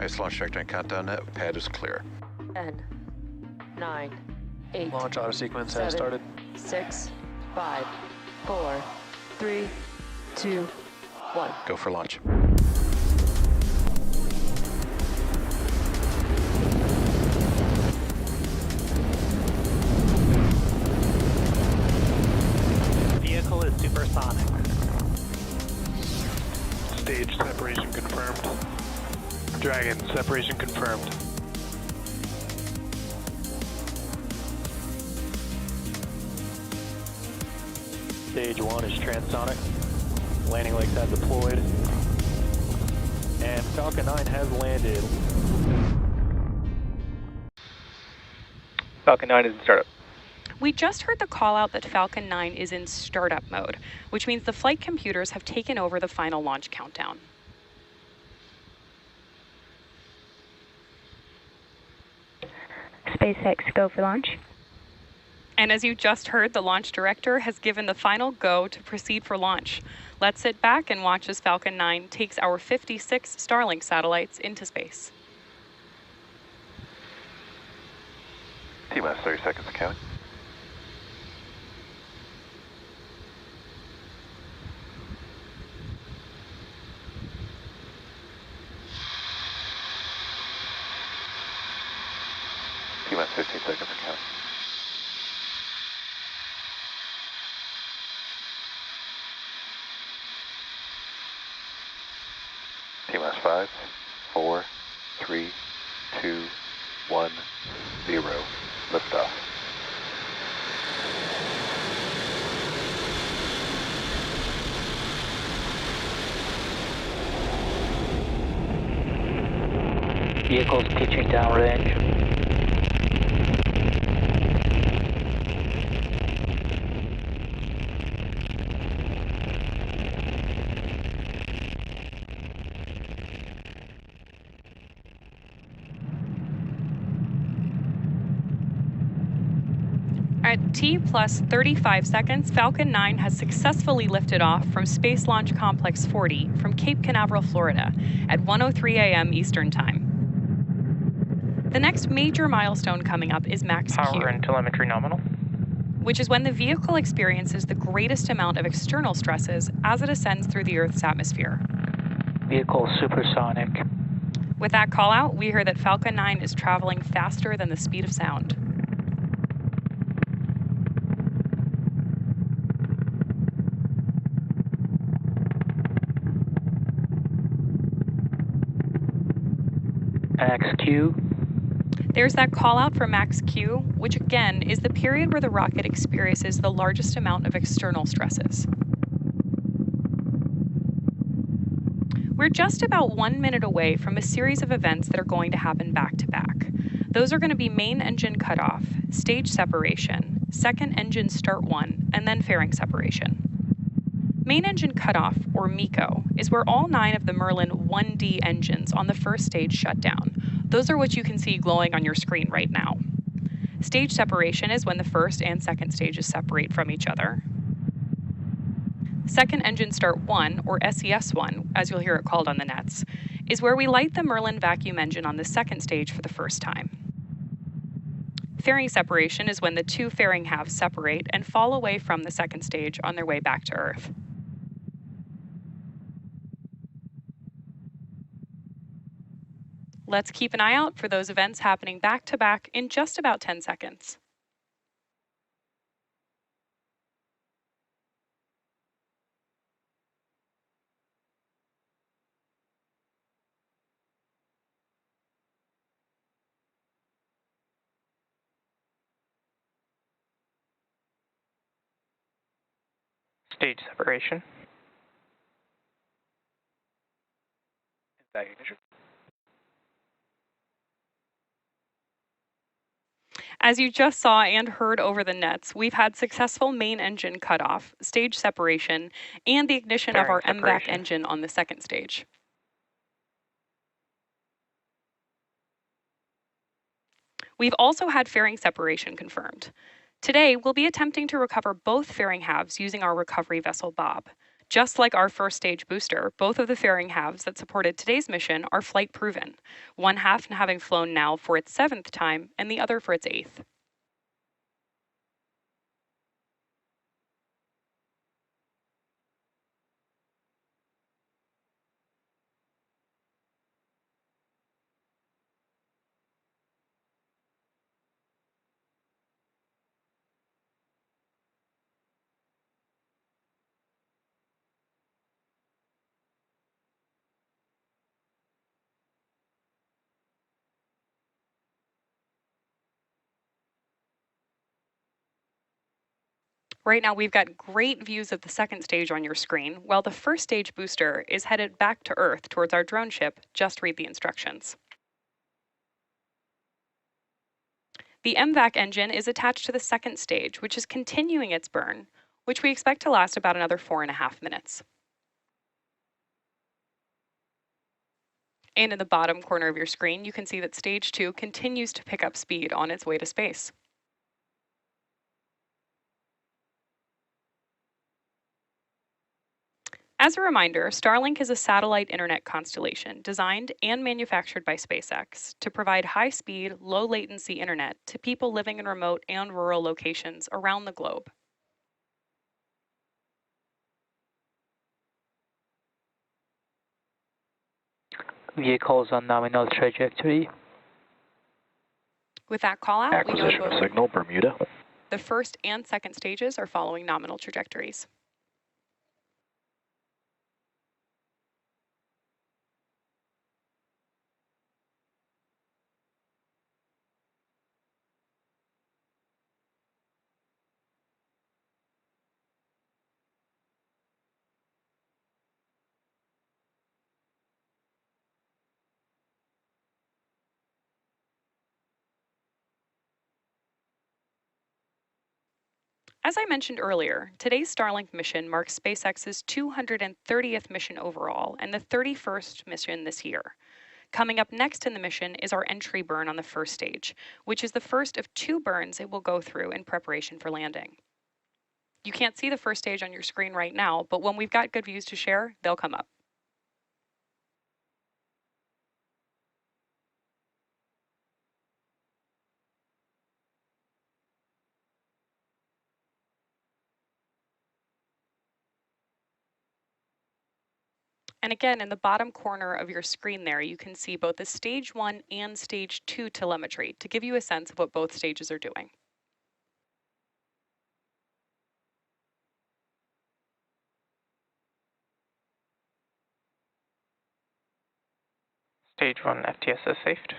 Base launch trajectory countdown net. Pad is clear. 10, 9, 8. Launch auto sequence 7, has started. 6, 5, 4, 3, 2, 1. Go for launch. Vehicle is supersonic. Stage separation confirmed. Dragon, separation confirmed. Stage 1 is transonic. Landing legs have deployed. And Falcon 9 has landed. Falcon 9 is in startup. We just heard the call out that Falcon 9 is in startup mode, which means the flight computers have taken over the final launch countdown. SpaceX, go for launch. And as you just heard, the launch director has given the final go to proceed for launch. Let's sit back and watch as Falcon 9 takes our 56 Starlink satellites into space. T-minus 30 seconds counting. T-minus 15 seconds counting. T-minus 5, 4, 3, 2, 1, 0. Liftoff. Vehicles pitching downrange. At T plus 35 seconds, Falcon 9 has successfully lifted off from Space Launch Complex 40 from Cape Canaveral, Florida at 1:03 a.m. Eastern Time. The next major milestone coming up is max Q, Power and telemetry nominal. which is when the vehicle experiences the greatest amount of external stresses as it ascends through the Earth's atmosphere. Vehicle supersonic. With that call out, we hear that Falcon 9 is traveling faster than the speed of sound. Max Q. There's that call out for max Q, which again is the period where the rocket experiences the largest amount of external stresses. We're just about 1 minute away from a series of events that are going to happen back to back. Those are going to be main engine cutoff, stage separation, second engine start 1, and then fairing separation. Main engine cutoff, or MECO, is where all 9 of the Merlin 1D engines on the first stage shut down. Those are what you can see glowing on your screen right now. Stage separation is when the first and second stages separate from each other. Second engine start 1, or SES1, as you'll hear it called on the nets, is where we light the Merlin vacuum engine on the second stage for the first time. Fairing separation is when the 2 fairing halves separate and fall away from the second stage on their way back to Earth. Let's keep an eye out for those events happening back to back in just about 10 seconds. Stage separation. Back ignition. As you just saw and heard over the nets, we've had successful main engine cutoff, stage separation, and the ignition of our MVAC engine on the second stage. We've also had fairing separation confirmed. Today, we'll be attempting to recover both fairing halves using our recovery vessel Bob. Just like our first stage booster, both of the fairing halves that supported today's mission are flight proven, one half having flown now for its 7th time and the other for its 8th. Right now, we've got great views of the second stage on your screen, while the first stage booster is headed back to Earth towards our drone ship. Just read the instructions. The MVAC engine is attached to the second stage, which is continuing its burn, which we expect to last about another 4.5 minutes. And in the bottom corner of your screen, you can see that stage 2 continues to pick up speed on its way to space. As a reminder, Starlink is a satellite internet constellation designed and manufactured by SpaceX to provide high-speed, low-latency internet to people living in remote and rural locations around the globe. Vehicles on nominal trajectory. With that call out, we know Acquisition of signal, Bermuda. the first and second stages are following nominal trajectories. As I mentioned earlier, today's Starlink mission marks SpaceX's 230th mission overall and the 31st mission this year. Coming up next in the mission is our entry burn on the first stage, which is the first of 2 burns it will go through in preparation for landing. You can't see the first stage on your screen right now, but when we've got good views to share, they'll come up. And again, in the bottom corner of your screen there, you can see both the stage 1 and stage 2 telemetry to give you a sense of what both stages are doing. Stage 1 FTSS safed.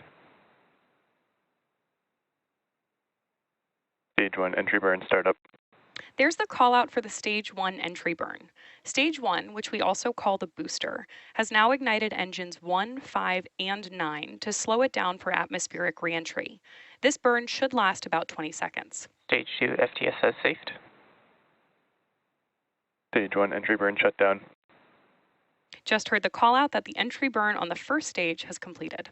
Stage 1 entry burn startup. There's the call out for the stage 1 entry burn. Stage 1, which we also call the booster, has now ignited engines 1, 5, and 9 to slow it down for atmospheric reentry. This burn should last about 20 seconds. Stage 2 FTSS safed. Stage 1 entry burn shut down. Just heard the call out that the entry burn on the first stage has completed.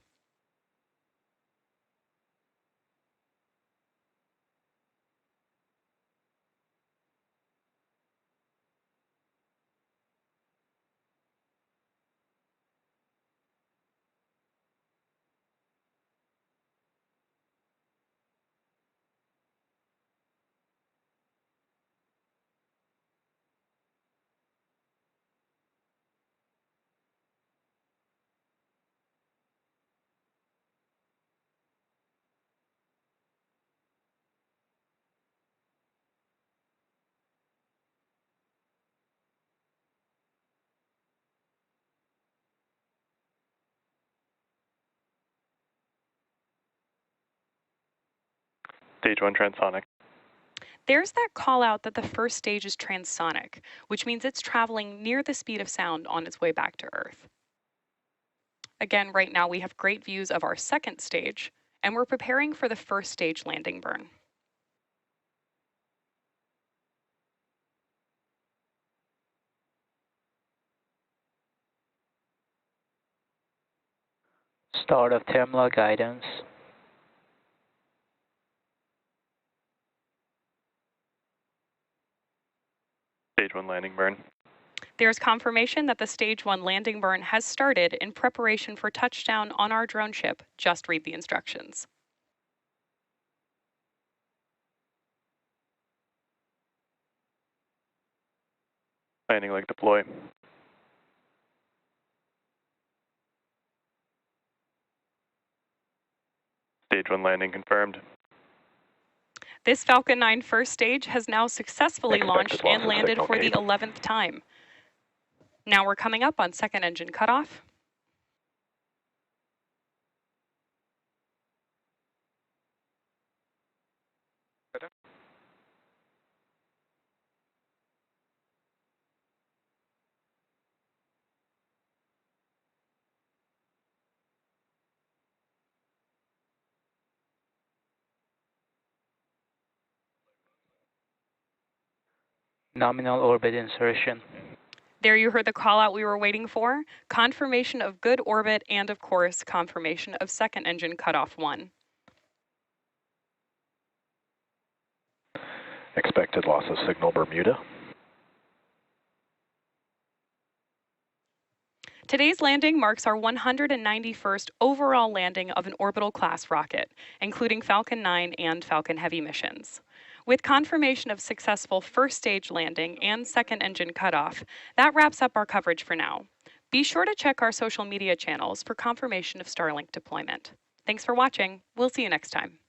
Stage 1 transonic. There's that call out that the first stage is transonic, which means it's traveling near the speed of sound on its way back to Earth. Again, right now we have great views of our second stage, and we're preparing for the first stage landing burn. Start of terminal guidance. Stage 1 landing burn. There's confirmation that the Stage 1 landing burn has started in preparation for touchdown on our drone ship. Just read the instructions. Landing leg deploy. Stage 1 landing confirmed. This Falcon 9 first stage has now successfully Expected launched loss and of landed signal for the gate. 11th time. Now we're coming up on second engine cutoff. Nominal orbit insertion. There you heard the call out we were waiting for. Confirmation of good orbit and, of course, confirmation of second engine cutoff 1. Expected loss of signal Bermuda. Today's landing marks our 191st overall landing of an orbital class rocket, including Falcon 9 and Falcon Heavy missions. With confirmation of successful first stage landing and second engine cutoff, that wraps up our coverage for now. Be sure to check our social media channels for confirmation of Starlink deployment. Thanks for watching. We'll see you next time.